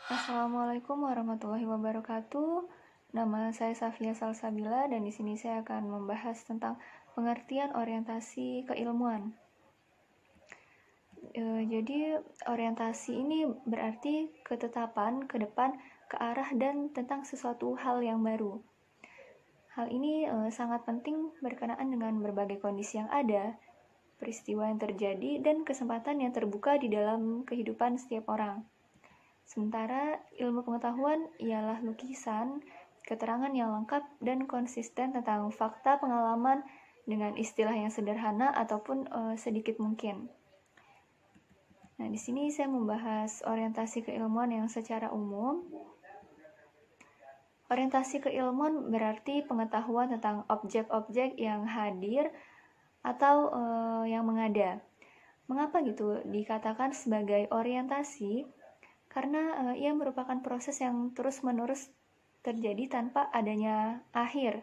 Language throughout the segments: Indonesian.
Assalamualaikum warahmatullahi wabarakatuh. Nama saya Safia Salsabila dan di sini saya akan membahas tentang pengertian orientasi keilmuan. Jadi orientasi ini berarti ketetapan ke depan, ke arah dan tentang sesuatu hal yang baru. Hal ini sangat penting berkenaan dengan berbagai kondisi yang ada, peristiwa yang terjadi, dan kesempatan yang terbuka di dalam kehidupan setiap orang. Sementara ilmu pengetahuan ialah lukisan, keterangan yang lengkap dan konsisten tentang fakta pengalaman dengan istilah yang sederhana ataupun sedikit mungkin. Nah, di sini saya membahas orientasi keilmuan yang secara umum. Orientasi keilmuan berarti pengetahuan tentang objek-objek yang hadir atau yang mengada. Mengapa gitu dikatakan sebagai orientasi? Karena ia merupakan proses yang terus-menerus terjadi tanpa adanya akhir.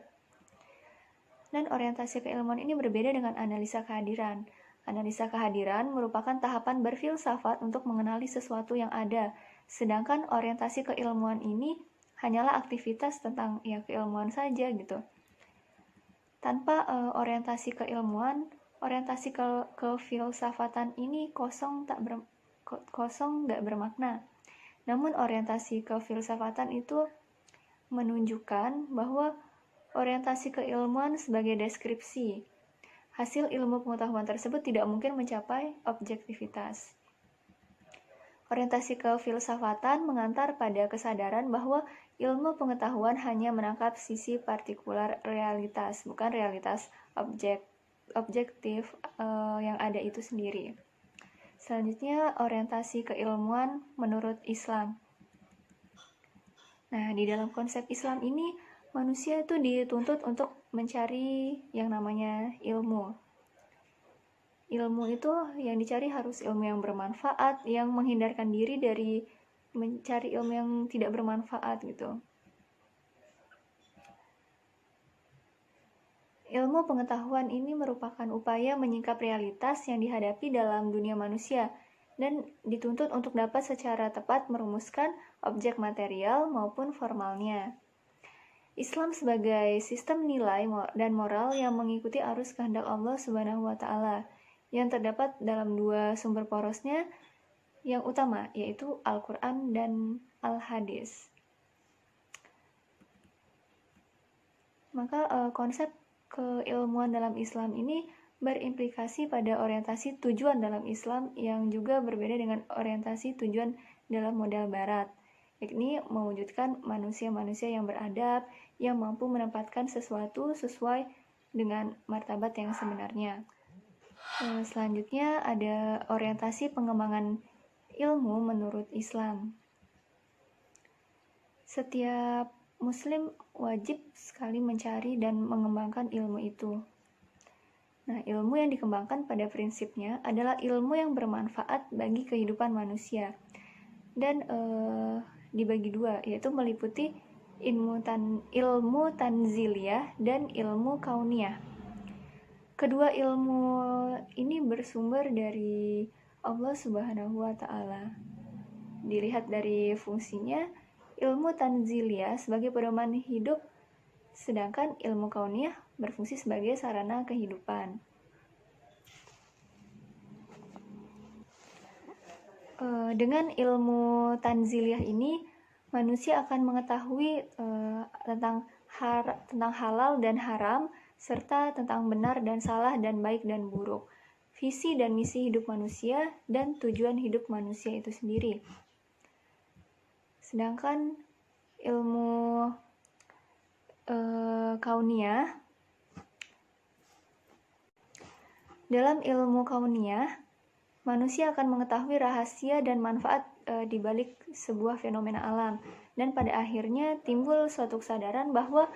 Dan orientasi keilmuan ini berbeda dengan analisa kehadiran. Analisa kehadiran merupakan tahapan berfilsafat untuk mengenali sesuatu yang ada, sedangkan orientasi keilmuan ini hanyalah aktivitas tentang keilmuan saja gitu. Tanpa orientasi keilmuan, orientasi kefilsafatan ini kosong nggak bermakna. Namun orientasi kefilsafatan itu menunjukkan bahwa orientasi keilmuan sebagai deskripsi. Hasil ilmu pengetahuan tersebut tidak mungkin mencapai objektivitas. Orientasi kefilsafatan mengantar pada kesadaran bahwa ilmu pengetahuan hanya menangkap sisi partikular realitas, bukan realitas objektif yang ada itu sendiri. Selanjutnya, orientasi keilmuan menurut Islam. Nah, di dalam konsep Islam ini, manusia itu dituntut untuk mencari yang namanya ilmu. Ilmu itu yang dicari harus ilmu yang bermanfaat, yang menghindarkan diri dari mencari ilmu yang tidak bermanfaat gitu. Ilmu pengetahuan ini merupakan upaya menyingkap realitas yang dihadapi dalam dunia manusia dan dituntut untuk dapat secara tepat merumuskan objek material maupun formalnya. Islam sebagai sistem nilai dan moral yang mengikuti arus kehendak Allah Subhanahu wa taala yang terdapat dalam dua sumber porosnya yang utama, yaitu Al-Qur'an dan Al-Hadis. Maka konsep keilmuan dalam Islam ini berimplikasi pada orientasi tujuan dalam Islam yang juga berbeda dengan orientasi tujuan dalam model Barat, yakni mewujudkan manusia-manusia yang beradab, yang mampu menempatkan sesuatu sesuai dengan martabat yang sebenarnya. Selanjutnya ada orientasi pengembangan ilmu menurut Islam. Setiap Muslim wajib sekali mencari dan mengembangkan ilmu itu. Nah, ilmu yang dikembangkan pada prinsipnya adalah ilmu yang bermanfaat bagi kehidupan manusia. Dan dibagi dua, yaitu meliputi ilmu tanziliyah dan ilmu kauniyah. Kedua ilmu ini bersumber dari Allah Subhanahu wa taala. Dilihat dari fungsinya, ilmu tanziliyah sebagai pedoman hidup, sedangkan ilmu kauniyah berfungsi sebagai sarana kehidupan. Dengan ilmu tanziliyah ini, manusia akan mengetahui tentang halal dan haram, serta tentang benar dan salah dan baik dan buruk, visi dan misi hidup manusia, dan tujuan hidup manusia itu sendiri. Sedangkan ilmu kauniyah, dalam ilmu kauniyah, manusia akan mengetahui rahasia dan manfaat di balik sebuah fenomena alam, dan pada akhirnya timbul suatu kesadaran bahwa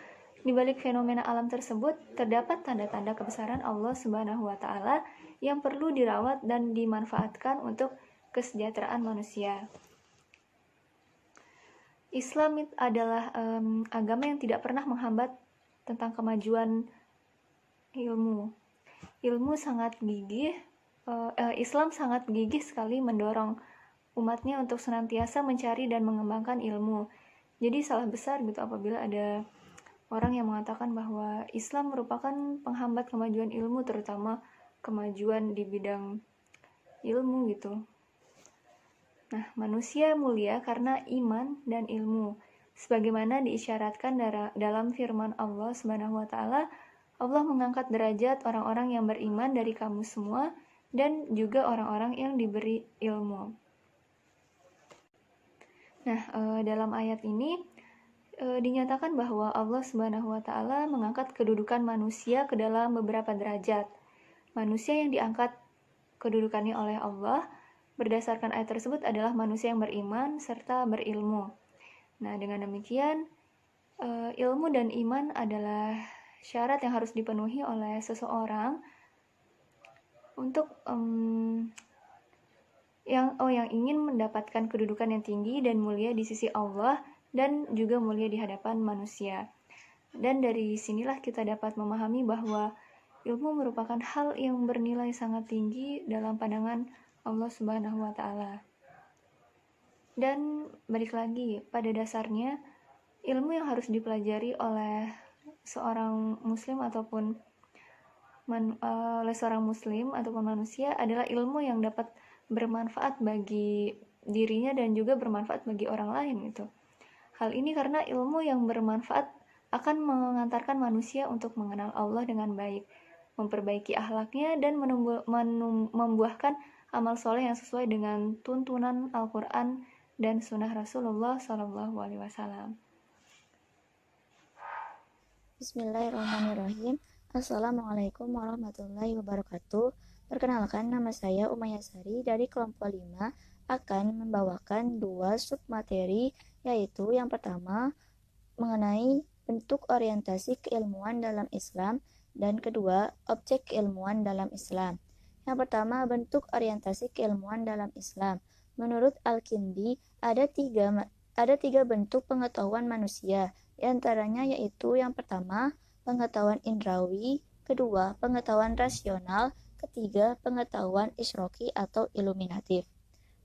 di balik fenomena alam tersebut terdapat tanda-tanda kebesaran Allah Subhanahu wa taala yang perlu dirawat dan dimanfaatkan untuk kesejahteraan manusia. Islam adalah agama yang tidak pernah menghambat tentang kemajuan ilmu. Ilmu sangat gigih, Islam sangat gigih sekali mendorong umatnya untuk senantiasa mencari dan mengembangkan ilmu. Jadi salah besar gitu apabila ada orang yang mengatakan bahwa Islam merupakan penghambat kemajuan ilmu, terutama kemajuan di bidang ilmu gitu. Nah, manusia mulia karena iman dan ilmu. Sebagaimana diisyaratkan dalam firman Allah Subhanahu wa taala, Allah mengangkat derajat orang-orang yang beriman dari kamu semua dan juga orang-orang yang diberi ilmu. Nah, dalam ayat ini dinyatakan bahwa Allah Subhanahu wa taala mengangkat kedudukan manusia ke dalam beberapa derajat. Manusia yang diangkat kedudukannya oleh Allah berdasarkan ayat tersebut adalah manusia yang beriman serta berilmu. Nah, dengan demikian ilmu dan iman adalah syarat yang harus dipenuhi oleh seseorang untuk yang ingin mendapatkan kedudukan yang tinggi dan mulia di sisi Allah dan juga mulia di hadapan manusia. Dan dari sinilah kita dapat memahami bahwa ilmu merupakan hal yang bernilai sangat tinggi dalam pandangan Allah Subhanahu wa taala. Dan balik lagi, pada dasarnya ilmu yang harus dipelajari oleh seorang muslim ataupun manusia adalah ilmu yang dapat bermanfaat bagi dirinya dan juga bermanfaat bagi orang lain gitu. Hal ini karena ilmu yang bermanfaat akan mengantarkan manusia untuk mengenal Allah dengan baik, memperbaiki akhlaknya dan membuahkan amal soleh yang sesuai dengan tuntunan Al-Quran dan sunnah Rasulullah SAW. Bismillahirrahmanirrahim. Assalamualaikum warahmatullahi wabarakatuh. Perkenalkan, nama saya Umayyah Sari dari kelompok 5 akan membawakan 2 submateri, yaitu yang pertama mengenai bentuk orientasi keilmuan dalam Islam dan kedua objek keilmuan dalam Islam. Yang pertama, bentuk orientasi keilmuan dalam Islam. Menurut Al-Kindi, ada tiga bentuk pengetahuan manusia. Di antaranya yaitu yang pertama, pengetahuan indrawi, kedua, pengetahuan rasional, ketiga, pengetahuan isroki atau iluminatif.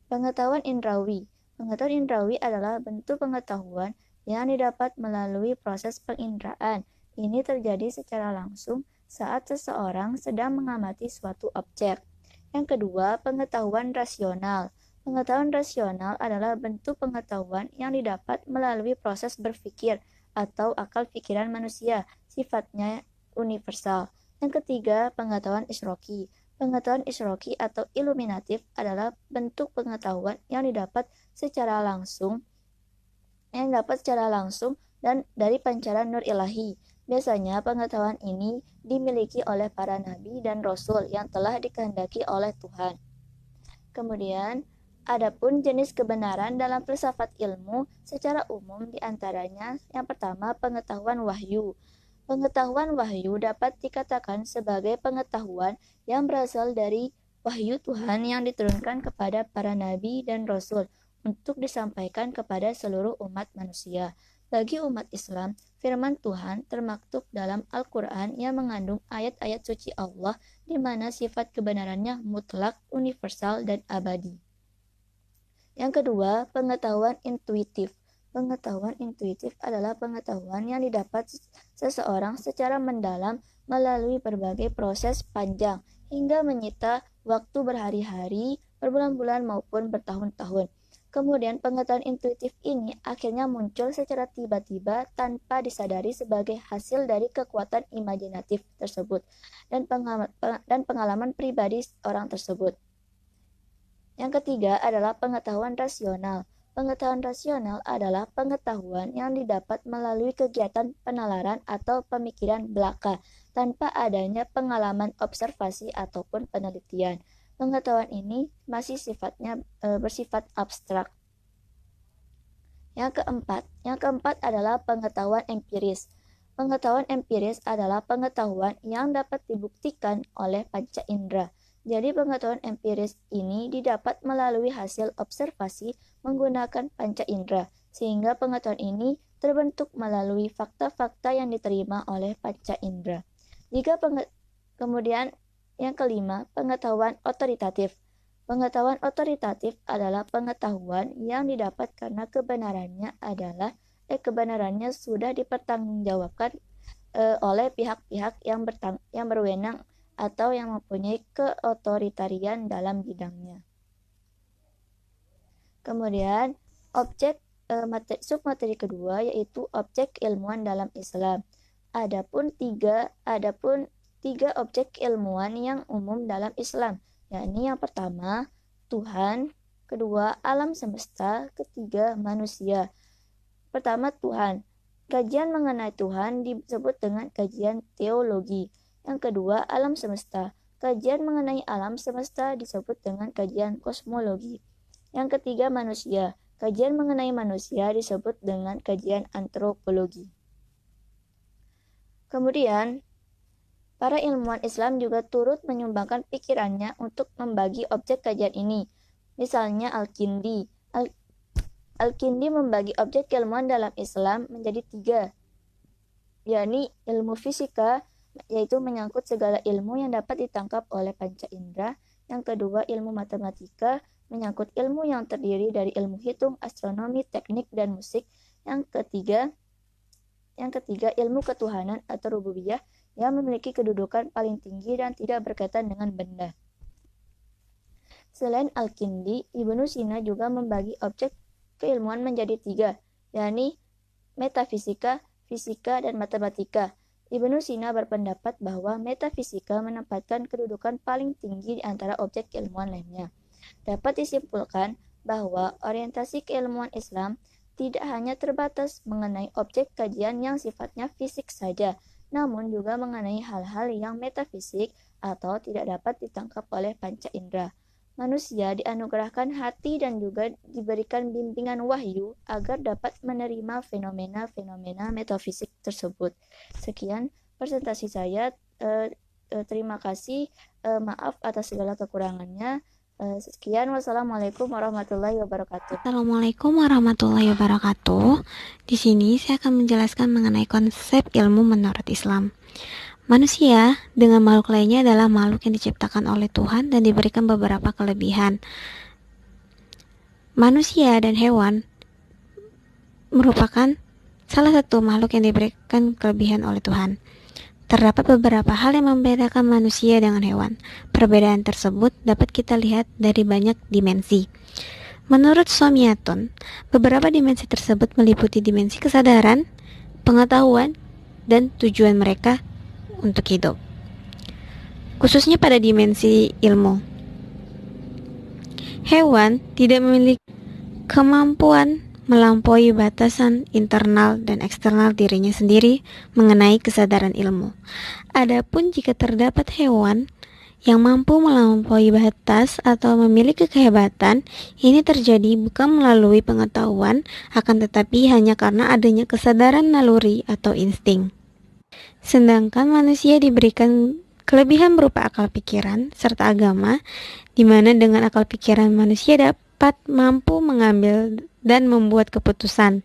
Pengetahuan indrawi. Pengetahuan indrawi adalah bentuk pengetahuan yang didapat melalui proses penginderaan. Ini terjadi secara langsung saat seseorang sedang mengamati suatu objek. Yang kedua, pengetahuan rasional. Pengetahuan rasional adalah bentuk pengetahuan yang didapat melalui proses berpikir atau akal pikiran manusia, sifatnya universal. Yang ketiga, pengetahuan isroki. Pengetahuan isroki atau iluminatif adalah bentuk pengetahuan yang didapat secara langsung dan dari pancaran nur ilahi. Biasanya pengetahuan ini dimiliki oleh para nabi dan rasul yang telah dikehendaki oleh Tuhan. Kemudian, adapun jenis kebenaran dalam filsafat ilmu secara umum diantaranya yang pertama pengetahuan wahyu. Pengetahuan wahyu dapat dikatakan sebagai pengetahuan yang berasal dari wahyu Tuhan yang diturunkan kepada para nabi dan rasul untuk disampaikan kepada seluruh umat manusia. Bagi umat Islam, firman Tuhan termaktub dalam Al-Quran yang mengandung ayat-ayat suci Allah di mana sifat kebenarannya mutlak, universal, dan abadi. Yang kedua, pengetahuan intuitif. Pengetahuan intuitif adalah pengetahuan yang didapat seseorang secara mendalam melalui berbagai proses panjang hingga menyita waktu berhari-hari, berbulan-bulan maupun bertahun-tahun. Kemudian pengetahuan intuitif ini akhirnya muncul secara tiba-tiba tanpa disadari sebagai hasil dari kekuatan imajinatif tersebut dan pengalaman pribadi orang tersebut. Yang ketiga adalah pengetahuan rasional. Pengetahuan rasional adalah pengetahuan yang didapat melalui kegiatan penalaran atau pemikiran belaka tanpa adanya pengalaman observasi ataupun penelitian. Pengetahuan ini masih bersifat abstrak. Yang keempat adalah pengetahuan empiris. Pengetahuan empiris adalah pengetahuan yang dapat dibuktikan oleh panca indera. Jadi pengetahuan empiris ini didapat melalui hasil observasi menggunakan panca indera, sehingga pengetahuan ini terbentuk melalui fakta-fakta yang diterima oleh panca indera. Kemudian yang kelima, pengetahuan otoritatif. Pengetahuan otoritatif adalah pengetahuan yang didapat karena kebenarannya sudah dipertanggungjawabkan oleh pihak-pihak yang berwenang atau yang mempunyai keotoritarian dalam bidangnya. Kemudian submateri kedua yaitu objek ilmuwan dalam Islam. Adapun tiga objek ilmuwan yang umum dalam Islam, yakni yang pertama Tuhan, kedua alam semesta, ketiga manusia. Pertama Tuhan. Kajian mengenai Tuhan disebut dengan kajian teologi. Yang kedua alam semesta. Kajian mengenai alam semesta disebut dengan kajian kosmologi. Yang ketiga manusia. Kajian mengenai manusia disebut dengan kajian antropologi. Kemudian, para ilmuwan Islam juga turut menyumbangkan pikirannya untuk membagi objek kajian ini. Misalnya Al-Kindi. Al-Kindi membagi objek keilmuan dalam Islam menjadi 3, yakni ilmu fisika, yaitu menyangkut segala ilmu yang dapat ditangkap oleh panca indera. Yang kedua ilmu matematika, menyangkut ilmu yang terdiri dari ilmu hitung, astronomi, teknik, dan musik. Yang ketiga ilmu ketuhanan atau rububiyah, yang memiliki kedudukan paling tinggi dan tidak berkaitan dengan benda. Selain Al-Kindi, Ibnu Sina juga membagi objek keilmuan menjadi 3, yakni metafisika, fisika, dan matematika. Ibnu Sina berpendapat bahwa metafisika menempatkan kedudukan paling tinggi di antara objek keilmuan lainnya. Dapat disimpulkan bahwa orientasi keilmuan Islam tidak hanya terbatas mengenai objek kajian yang sifatnya fisik saja, namun juga mengenai hal-hal yang metafisik atau tidak dapat ditangkap oleh panca indera. Manusia dianugerahkan hati dan juga diberikan bimbingan wahyu agar dapat menerima fenomena-fenomena metafisik tersebut. Sekian presentasi saya. Terima kasih. Maaf atas segala kekurangannya. Sekian. Wassalamualaikum warahmatullahi wabarakatuh. Assalamualaikum warahmatullahi wabarakatuh. Di sini saya akan menjelaskan mengenai konsep ilmu menurut Islam. Manusia dengan makhluk lainnya adalah makhluk yang diciptakan oleh Tuhan dan diberikan beberapa kelebihan. Manusia dan hewan merupakan salah satu makhluk yang diberikan kelebihan oleh Tuhan. Terdapat beberapa hal yang membedakan manusia dengan hewan. Perbedaan tersebut dapat kita lihat dari banyak dimensi. Menurut Somyatun, beberapa dimensi tersebut meliputi dimensi kesadaran, pengetahuan, dan tujuan mereka untuk hidup, khususnya pada dimensi ilmu. Hewan tidak memiliki kemampuan melampaui batasan internal dan eksternal dirinya sendiri mengenai kesadaran ilmu. Adapun jika terdapat hewan yang mampu melampaui batas atau memiliki kehebatan, ini terjadi bukan melalui pengetahuan, akan tetapi hanya karena adanya kesadaran naluri atau insting. Sedangkan manusia diberikan kelebihan berupa akal pikiran serta agama, di mana dengan akal pikiran manusia dapat mampu mengambil dan membuat keputusan,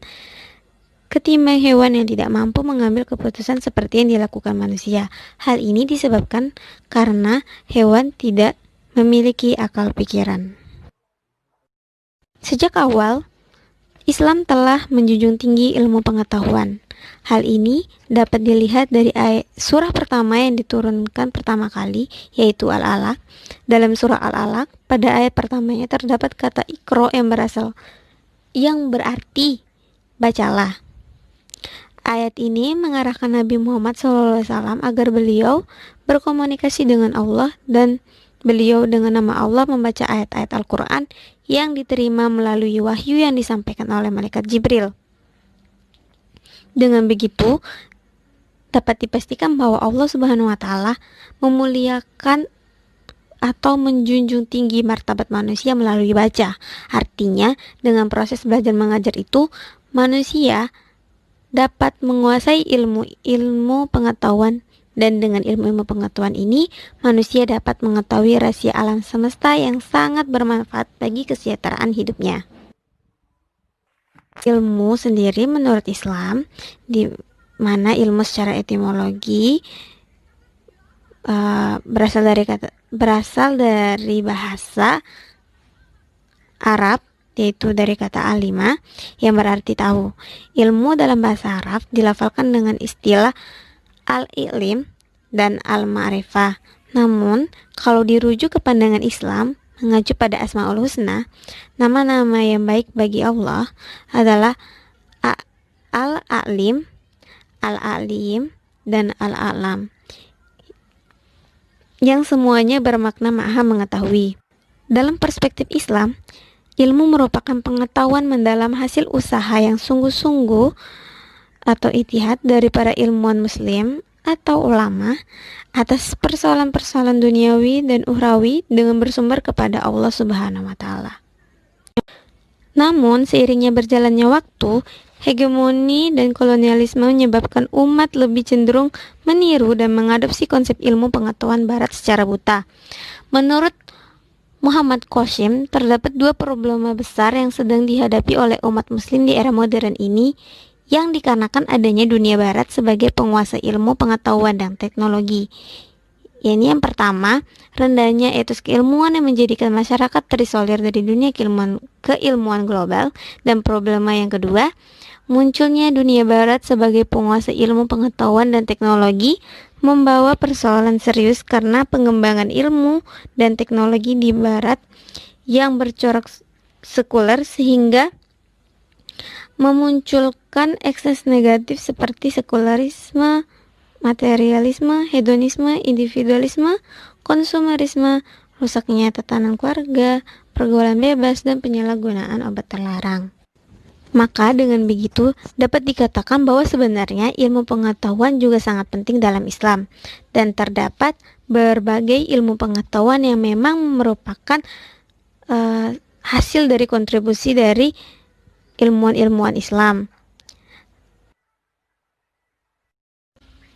ketimbang hewan yang tidak mampu mengambil keputusan seperti yang dilakukan manusia. Hal ini disebabkan karena hewan tidak memiliki akal pikiran. Sejak awal, Islam telah menjunjung tinggi ilmu pengetahuan. Hal ini dapat dilihat dari surah pertama yang diturunkan pertama kali, yaitu Al-Alaq. Dalam surah Al-Alaq, pada ayat pertamanya terdapat kata Iqra yang berarti bacalah. Ayat ini mengarahkan Nabi Muhammad SAW agar beliau berkomunikasi dengan Allah, dan beliau dengan nama Allah membaca ayat-ayat Al-Quran yang diterima melalui wahyu yang disampaikan oleh malaikat Jibril. Dengan begitu, dapat dipastikan bahwa Allah Subhanahu wa Ta'ala memuliakan atau menjunjung tinggi martabat manusia melalui baca. Artinya, dengan proses belajar mengajar itu, manusia dapat menguasai ilmu pengetahuan, dan dengan ilmu pengetahuan ini, manusia dapat mengetahui rahasia alam semesta yang sangat bermanfaat bagi kesejahteraan hidupnya. Ilmu sendiri menurut Islam, di mana ilmu secara etimologi berasal dari bahasa Arab, yaitu dari kata alima yang berarti tahu. Ilmu dalam bahasa Arab dilafalkan dengan istilah al-ilim dan al-ma'rifah. Namun, kalau dirujuk ke pandangan Islam, mengacu pada Asmaul Husna, nama-nama yang baik bagi Allah adalah al-alim, al-alim, dan al-alam, yang semuanya bermakna maha mengetahui. Dalam perspektif Islam, ilmu merupakan pengetahuan mendalam hasil usaha yang sungguh-sungguh atau ijtihad dari para ilmuwan muslim atau ulama atas persoalan-persoalan duniawi dan ukhrawi dengan bersumber kepada Allah Subhanahu wa taala. Namun, seiringnya berjalannya waktu, hegemoni dan kolonialisme menyebabkan umat lebih cenderung meniru dan mengadopsi konsep ilmu pengetahuan barat secara buta. Menurut Muhammad Qasim, terdapat dua problema besar yang sedang dihadapi oleh umat muslim di era modern ini, yang dikarenakan adanya dunia barat sebagai penguasa ilmu pengetahuan dan teknologi. Ini yang pertama, rendahnya etos keilmuan yang menjadikan masyarakat terisolir dari dunia keilmuan global, dan problema yang kedua, munculnya dunia barat sebagai penguasa ilmu pengetahuan dan teknologi membawa persoalan serius karena pengembangan ilmu dan teknologi di barat yang bercorak sekuler sehingga memunculkan ekses negatif seperti sekularisme, materialisme, hedonisme, individualisme, konsumerisme, rusaknya tatanan keluarga, pergaulan bebas, dan penyalahgunaan obat terlarang. Maka dengan begitu dapat dikatakan bahwa sebenarnya ilmu pengetahuan juga sangat penting dalam Islam, dan terdapat berbagai ilmu pengetahuan yang memang merupakan hasil dari kontribusi dari ilmuwan-ilmuwan Islam.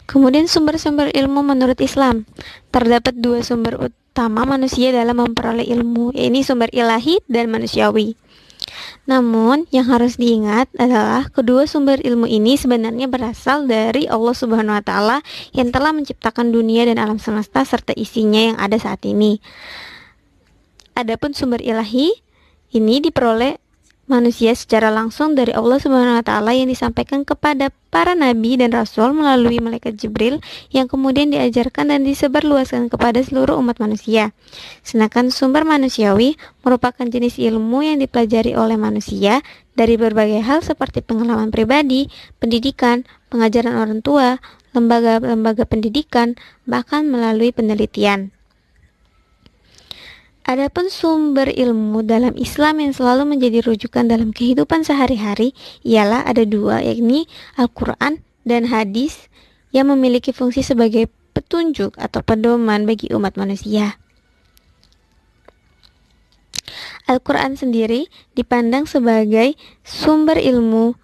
Kemudian sumber-sumber ilmu menurut Islam. Terdapat dua sumber utama manusia dalam memperoleh ilmu, yaitu sumber ilahi dan manusiawi. Namun, yang harus diingat adalah kedua sumber ilmu ini sebenarnya berasal dari Allah Subhanahu wa taala yang telah menciptakan dunia dan alam semesta serta isinya yang ada saat ini. Adapun sumber ilahi ini diperoleh manusia secara langsung dari Allah Subhanahu wa taala yang disampaikan kepada para nabi dan rasul melalui malaikat Jibril yang kemudian diajarkan dan disebarluaskan kepada seluruh umat manusia. Sedangkan sumber manusiawi merupakan jenis ilmu yang dipelajari oleh manusia dari berbagai hal seperti pengalaman pribadi, pendidikan, pengajaran orang tua, lembaga-lembaga pendidikan, bahkan melalui penelitian. Adapun sumber ilmu dalam Islam yang selalu menjadi rujukan dalam kehidupan sehari-hari ialah ada dua, yakni Al-Quran dan hadis yang memiliki fungsi sebagai petunjuk atau pedoman bagi umat manusia. Al-Quran sendiri dipandang sebagai sumber ilmu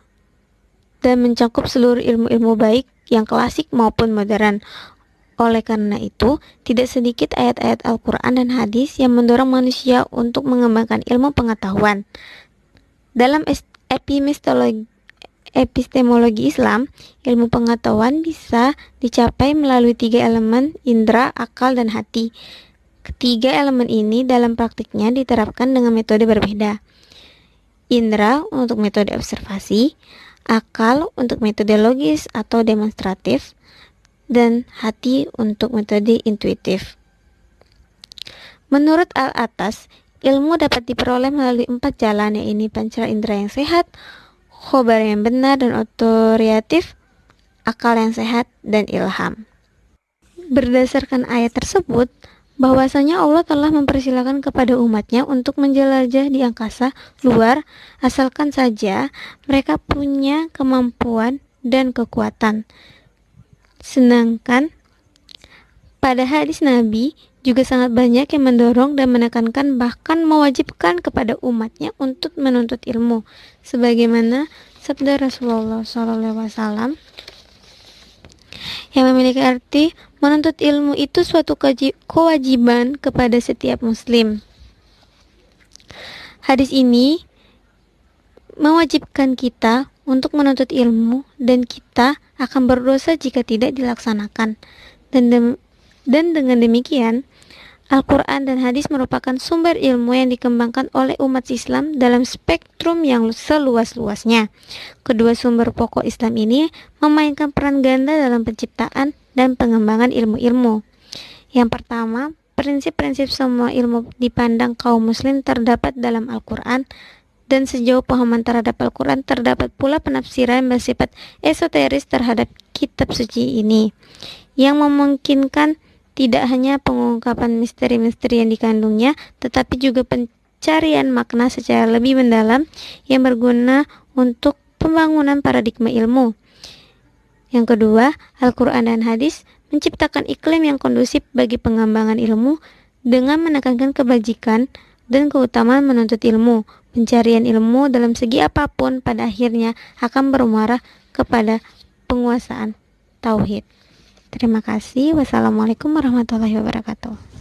dan mencakup seluruh ilmu-ilmu baik yang klasik maupun modern. Oleh karena itu, tidak sedikit ayat-ayat Al-Quran dan hadis yang mendorong manusia untuk mengembangkan ilmu pengetahuan. Dalam epistemologi Islam, ilmu pengetahuan bisa dicapai melalui tiga elemen, indera, akal, dan hati. Ketiga elemen ini dalam praktiknya diterapkan dengan metode berbeda. Indera untuk metode observasi, akal untuk metode logis atau demonstratif, dan hati untuk metode intuitif. Menurut Al-Atas, ilmu dapat diperoleh melalui 4 jalan, yaitu panca indera yang sehat, khobar yang benar dan otoritatif, akal yang sehat, dan ilham. Berdasarkan ayat tersebut, bahwasanya Allah telah mempersilakan kepada umatnya untuk menjelajah di angkasa luar, asalkan saja mereka punya kemampuan dan kekuatan. Sedangkan pada hadis Nabi juga sangat banyak yang mendorong dan menekankan bahkan mewajibkan kepada umatnya untuk menuntut ilmu, sebagaimana sabda Rasulullah SAW yang memiliki arti menuntut ilmu itu suatu kewajiban kepada setiap muslim. Hadis ini mewajibkan kita untuk menuntut ilmu dan kita akan berdosa jika tidak dilaksanakan. Dan dengan demikian, Al-Quran dan hadis merupakan sumber ilmu yang dikembangkan oleh umat Islam dalam spektrum yang seluas-luasnya. Kedua sumber pokok Islam ini memainkan peran ganda dalam penciptaan dan pengembangan ilmu-ilmu. Yang pertama, prinsip-prinsip semua ilmu dipandang kaum muslim terdapat dalam Al-Quran, dan sejauh pahaman terhadap Al-Quran terdapat pula penafsiran bersifat esoteris terhadap kitab suci ini, yang memungkinkan tidak hanya pengungkapan misteri-misteri yang dikandungnya, tetapi juga pencarian makna secara lebih mendalam yang berguna untuk pembangunan paradigma ilmu. Yang kedua, Al-Quran dan hadis menciptakan iklim yang kondusif bagi pengembangan ilmu dengan menekankan kebajikan dan keutamaan menuntut ilmu. Pencarian ilmu dalam segi apapun pada akhirnya akan bermuara kepada penguasaan tauhid. Terima kasih. Wassalamualaikum warahmatullahi wabarakatuh.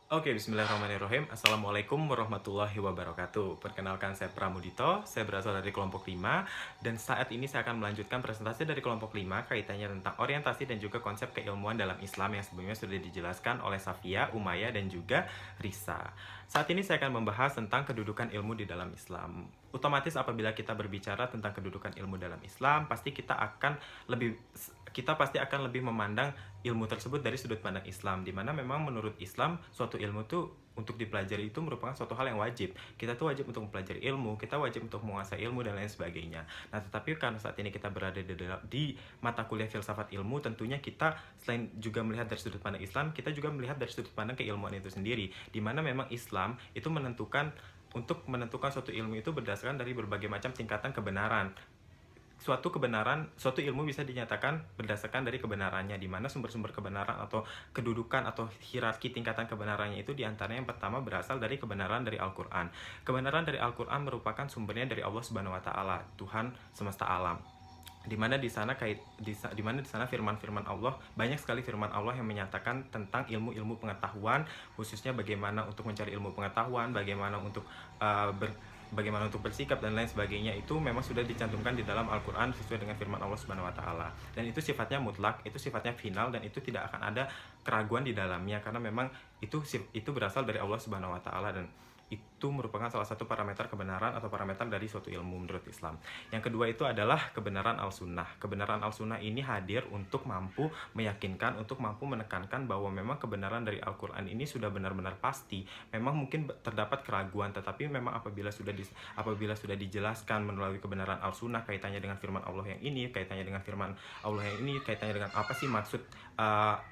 Oke, bismillahirrahmanirrahim. Assalamualaikum warahmatullahi wabarakatuh. Perkenalkan, saya Pramudito, saya berasal dari kelompok 5, dan saat ini saya akan melanjutkan presentasi dari kelompok 5 kaitannya tentang orientasi dan juga konsep keilmuan dalam Islam yang sebelumnya sudah dijelaskan oleh Safia, Umaya, dan juga Risa. Saat ini saya akan membahas tentang kedudukan ilmu di dalam Islam. Otomatis apabila kita berbicara tentang kedudukan ilmu dalam Islam, pasti kita pasti akan lebih memandang ilmu tersebut dari sudut pandang Islam, di mana memang menurut Islam suatu ilmu tuh untuk dipelajari itu merupakan suatu hal yang wajib. Kita tuh wajib untuk mempelajari ilmu, kita wajib untuk menguasai ilmu dan lain sebagainya. Nah, tetapi karena saat ini kita berada di mata kuliah filsafat ilmu, tentunya kita selain juga melihat dari sudut pandang Islam, kita juga melihat dari sudut pandang keilmuan itu sendiri, di mana memang Islam itu menentukan suatu ilmu itu berdasarkan dari berbagai macam tingkatan kebenaran. Suatu ilmu bisa dinyatakan berdasarkan dari kebenarannya, di mana sumber-sumber kebenaran atau kedudukan atau hierarki tingkatan kebenarannya itu diantaranya yang pertama berasal dari kebenaran dari Al-Quran. Kebenaran dari Al-Quran merupakan sumbernya dari Allah Subhanahu Wa Taala, Tuhan semesta alam. Di mana di sana firman-firman Allah, banyak sekali firman Allah yang menyatakan tentang ilmu-ilmu pengetahuan, khususnya bagaimana untuk mencari ilmu pengetahuan, bagaimana untuk bersikap dan lain sebagainya, itu memang sudah dicantumkan di dalam Al-Quran sesuai dengan firman Allah Subhanahu Wa Taala. Dan itu sifatnya mutlak, itu sifatnya final, dan itu tidak akan ada keraguan di dalamnya, karena memang itu berasal dari Allah Subhanahu Wa Taala, dan itu merupakan salah satu parameter kebenaran atau parameter dari suatu ilmu menurut Islam. Yang kedua itu adalah kebenaran al-sunnah. Kebenaran al-sunnah ini hadir untuk mampu meyakinkan, untuk mampu menekankan bahwa memang kebenaran dari Al-Quran ini sudah benar-benar pasti. Memang mungkin terdapat keraguan, tetapi memang apabila sudah dijelaskan melalui kebenaran al-sunnah, kaitannya dengan firman Allah yang ini, kaitannya dengan firman Allah yang ini, kaitannya dengan apa sih maksud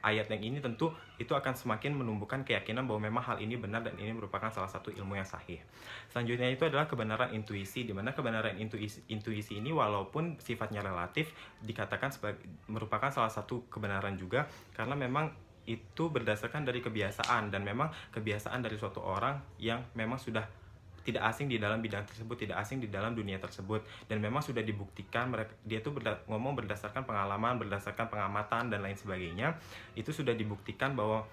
ayat yang ini, tentu itu akan semakin menumbuhkan keyakinan bahwa memang hal ini benar dan ini merupakan salah satu ilmu yang sahih. Selanjutnya itu adalah kebenaran intuisi, di mana kebenaran intuisi ini walaupun sifatnya relatif dikatakan merupakan salah satu kebenaran juga, karena memang itu berdasarkan dari kebiasaan, dan memang kebiasaan dari suatu orang yang memang sudah tidak asing di dalam bidang tersebut, tidak asing di dalam dunia tersebut, dan memang sudah dibuktikan dia tuh ngomong berdasarkan pengalaman, berdasarkan pengamatan dan lain sebagainya. Itu sudah dibuktikan bahwa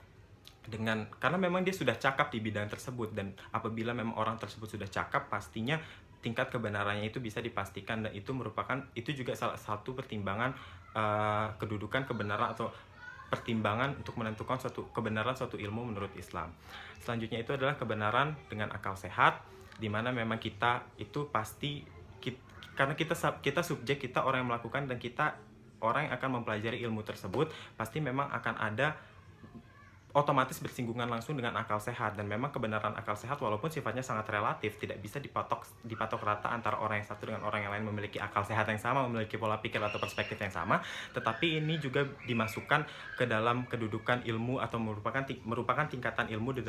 karena memang dia sudah cakap di bidang tersebut, dan apabila memang orang tersebut sudah cakap, pastinya tingkat kebenarannya itu bisa dipastikan, dan itu juga salah satu pertimbangan kedudukan kebenaran atau pertimbangan untuk menentukan kebenaran suatu ilmu menurut Islam. Selanjutnya itu adalah kebenaran dengan akal sehat, di mana memang kita itu pasti karena kita subjek, kita orang yang melakukan, dan kita orang yang akan mempelajari ilmu tersebut, pasti memang akan ada otomatis bersinggungan langsung dengan akal sehat. Dan memang kebenaran akal sehat walaupun sifatnya sangat relatif, tidak bisa dipatok rata antara orang yang satu dengan orang yang lain memiliki akal sehat yang sama, memiliki pola pikir atau perspektif yang sama, tetapi ini juga dimasukkan ke dalam kedudukan ilmu atau merupakan tingkatan ilmu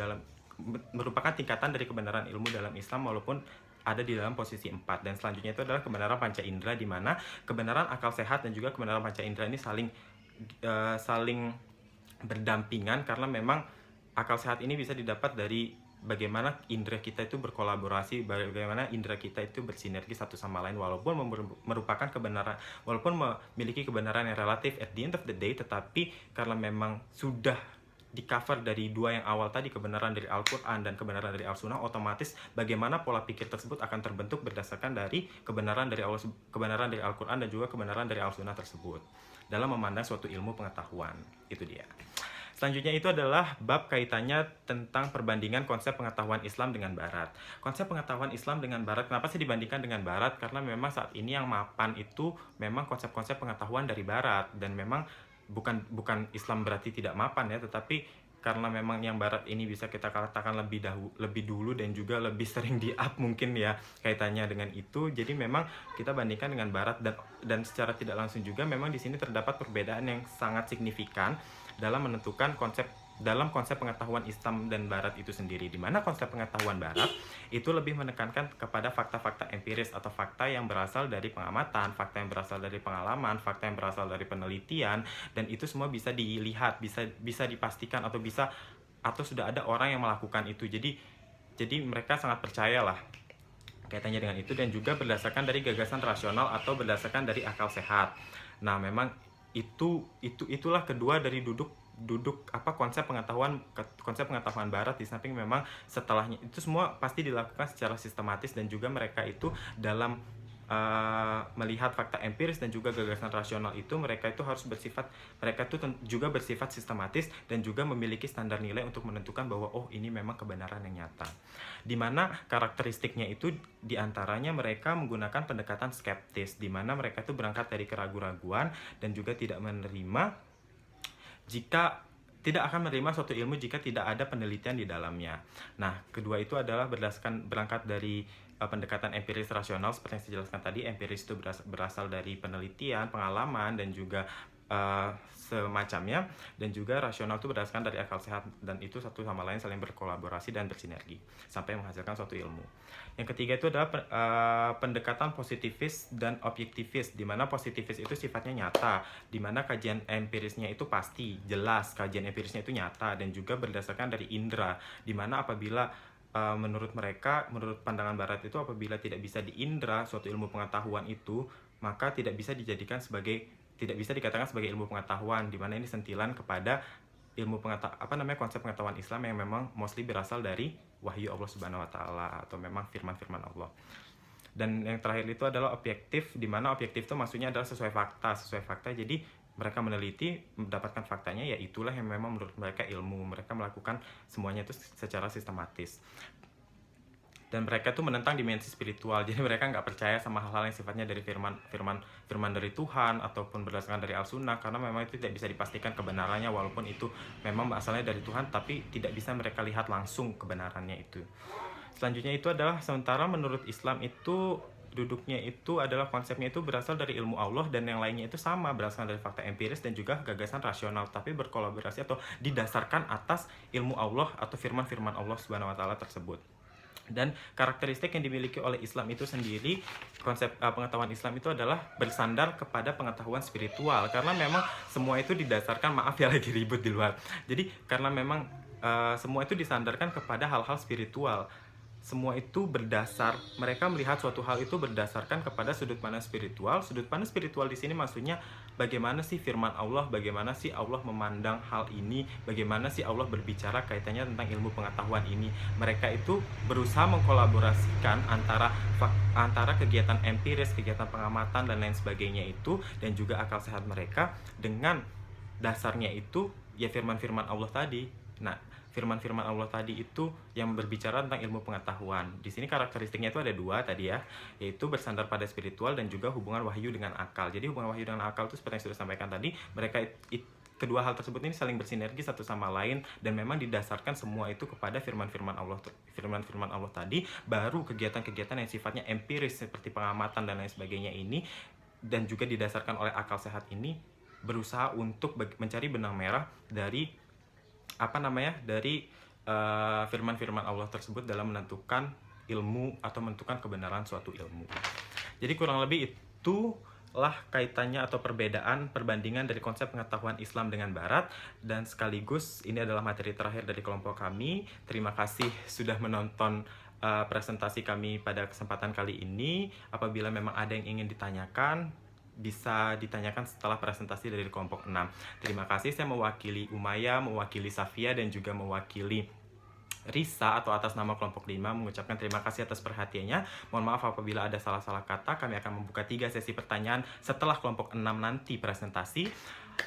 merupakan tingkatan dari kebenaran ilmu dalam Islam, walaupun ada di dalam posisi 4. Dan selanjutnya itu adalah kebenaran panca indera, di mana kebenaran akal sehat dan juga kebenaran panca indera ini saling berdampingan, karena memang akal sehat ini bisa didapat dari bagaimana indera kita itu berkolaborasi, bagaimana indera kita itu bersinergi satu sama lain, walaupun memiliki kebenaran yang relatif at the end of the day, tetapi karena memang sudah di cover dari dua yang awal tadi, kebenaran dari Al-Quran dan kebenaran dari Al-Sunnah, otomatis bagaimana pola pikir tersebut akan terbentuk berdasarkan dari kebenaran dari Al-Quran dan juga kebenaran dari Al-Sunnah tersebut dalam memandang suatu ilmu pengetahuan. Itu dia. Selanjutnya itu adalah bab kaitannya tentang perbandingan konsep pengetahuan Islam dengan Barat. Konsep pengetahuan Islam dengan Barat, kenapa sih dibandingkan dengan Barat? Karena memang saat ini yang mapan itu memang konsep-konsep pengetahuan dari Barat, dan memang bukan Islam berarti tidak mapan ya, tetapi karena memang yang Barat ini bisa kita katakan lebih dulu dan juga lebih sering di-up mungkin ya kaitannya dengan itu. Jadi memang kita bandingkan dengan Barat, dan secara tidak langsung juga memang di sini terdapat perbedaan yang sangat signifikan dalam menentukan konsep pengetahuan Islam dan Barat itu sendiri, di mana konsep pengetahuan Barat itu lebih menekankan kepada fakta-fakta empiris atau fakta yang berasal dari pengamatan, fakta yang berasal dari pengalaman, fakta yang berasal dari penelitian, dan itu semua bisa dilihat, bisa dipastikan atau sudah ada orang yang melakukan itu. Jadi mereka sangat percayalah kaitannya dengan itu, dan juga berdasarkan dari gagasan rasional atau berdasarkan dari akal sehat. Nah, memang itulah kedua dari konsep pengetahuan Barat, di samping memang setelahnya itu semua pasti dilakukan secara sistematis, dan juga mereka itu dalam melihat fakta empiris dan juga gagasan rasional itu, mereka itu juga bersifat sistematis dan juga memiliki standar nilai untuk menentukan bahwa ini memang kebenaran yang nyata. Dimana karakteristiknya itu diantaranya mereka menggunakan pendekatan skeptis, dimana mereka itu berangkat dari keraguan-raguan dan juga tidak akan menerima suatu ilmu jika tidak ada penelitian di dalamnya. Nah, kedua itu adalah berangkat dari pendekatan empiris rasional seperti yang saya jelaskan tadi. Empiris itu berasal dari penelitian, pengalaman, dan juga semacamnya, dan juga rasional itu berdasarkan dari akal sehat, dan itu satu sama lain saling berkolaborasi dan bersinergi sampai menghasilkan suatu ilmu. Yang ketiga itu adalah pendekatan positivis dan objektivis, di mana positivis itu sifatnya nyata, di mana kajian empirisnya itu pasti, jelas, kajian empirisnya itu nyata dan juga berdasarkan dari indera, di mana apabila menurut pandangan Barat itu, apabila tidak bisa diindra suatu ilmu pengetahuan itu, maka tidak bisa dikatakan sebagai ilmu pengetahuan, di mana ini sentilan kepada konsep pengetahuan Islam yang memang mostly berasal dari wahyu Allah Subhanahu wa taala atau memang firman-firman Allah. Dan yang terakhir itu adalah objektif, di mana objektif itu maksudnya adalah sesuai fakta. Jadi mereka meneliti, mendapatkan faktanya, ya itulah yang memang menurut mereka ilmu. Mereka melakukan semuanya itu secara sistematis. Dan mereka tuh menentang dimensi spiritual. Jadi mereka nggak percaya sama hal-hal yang sifatnya dari firman dari Tuhan ataupun berdasarkan dari Al-Sunnah, karena memang itu tidak bisa dipastikan kebenarannya, walaupun itu memang asalnya dari Tuhan, tapi tidak bisa mereka lihat langsung kebenarannya itu. Selanjutnya itu adalah, sementara menurut Islam itu duduknya itu adalah konsepnya itu berasal dari ilmu Allah, dan yang lainnya itu sama, berasal dari fakta empiris dan juga gagasan rasional, tapi berkolaborasi atau didasarkan atas ilmu Allah atau firman-firman Allah Subhanahu wa taala tersebut. Dan karakteristik yang dimiliki oleh Islam itu sendiri, konsep pengetahuan Islam itu adalah bersandar kepada pengetahuan spiritual, karena memang semua itu didasarkan, maaf ya lagi ribut di luar. Jadi karena memang semua itu disandarkan kepada hal-hal spiritual. Semua itu mereka melihat suatu hal itu berdasarkan kepada sudut pandang spiritual. Sudut pandang spiritual di sini maksudnya bagaimana sih firman Allah, bagaimana sih Allah memandang hal ini, bagaimana sih Allah berbicara kaitannya tentang ilmu pengetahuan ini. Mereka itu berusaha mengkolaborasikan antara kegiatan empiris, kegiatan pengamatan dan lain sebagainya itu, dan juga akal sehat mereka, dengan dasarnya itu ya firman-firman Allah tadi. Nah, firman-firman Allah tadi itu yang berbicara tentang ilmu pengetahuan. Di sini karakteristiknya itu ada dua tadi ya, yaitu bersandar pada spiritual dan juga hubungan wahyu dengan akal. Jadi hubungan wahyu dengan akal itu seperti yang sudah sampaikan tadi, mereka kedua hal tersebut ini saling bersinergi satu sama lain, dan memang didasarkan semua itu kepada firman-firman Allah tadi. Baru kegiatan-kegiatan yang sifatnya empiris seperti pengamatan dan lain sebagainya ini, dan juga didasarkan oleh akal sehat ini, berusaha untuk mencari benang merah dari firman-firman Allah tersebut dalam menentukan ilmu atau menentukan kebenaran suatu ilmu. Jadi kurang lebih itulah kaitannya atau perbandingan dari konsep pengetahuan Islam dengan Barat, dan sekaligus ini adalah materi terakhir dari kelompok kami. Terima kasih sudah menonton presentasi kami pada kesempatan kali ini. Apabila memang ada yang ingin ditanyakan, bisa ditanyakan setelah presentasi dari kelompok 6. Terima kasih, saya mewakili Umaya, mewakili Safia, dan juga mewakili Risa atau atas nama kelompok 5 mengucapkan terima kasih atas perhatiannya. Mohon maaf apabila ada salah-salah kata. Kami akan membuka 3 sesi pertanyaan setelah kelompok 6 nanti presentasi.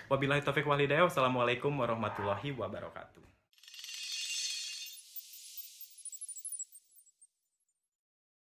Wabillahi taufiq wal hidayah. Wassalamualaikum warahmatullahi wabarakatuh.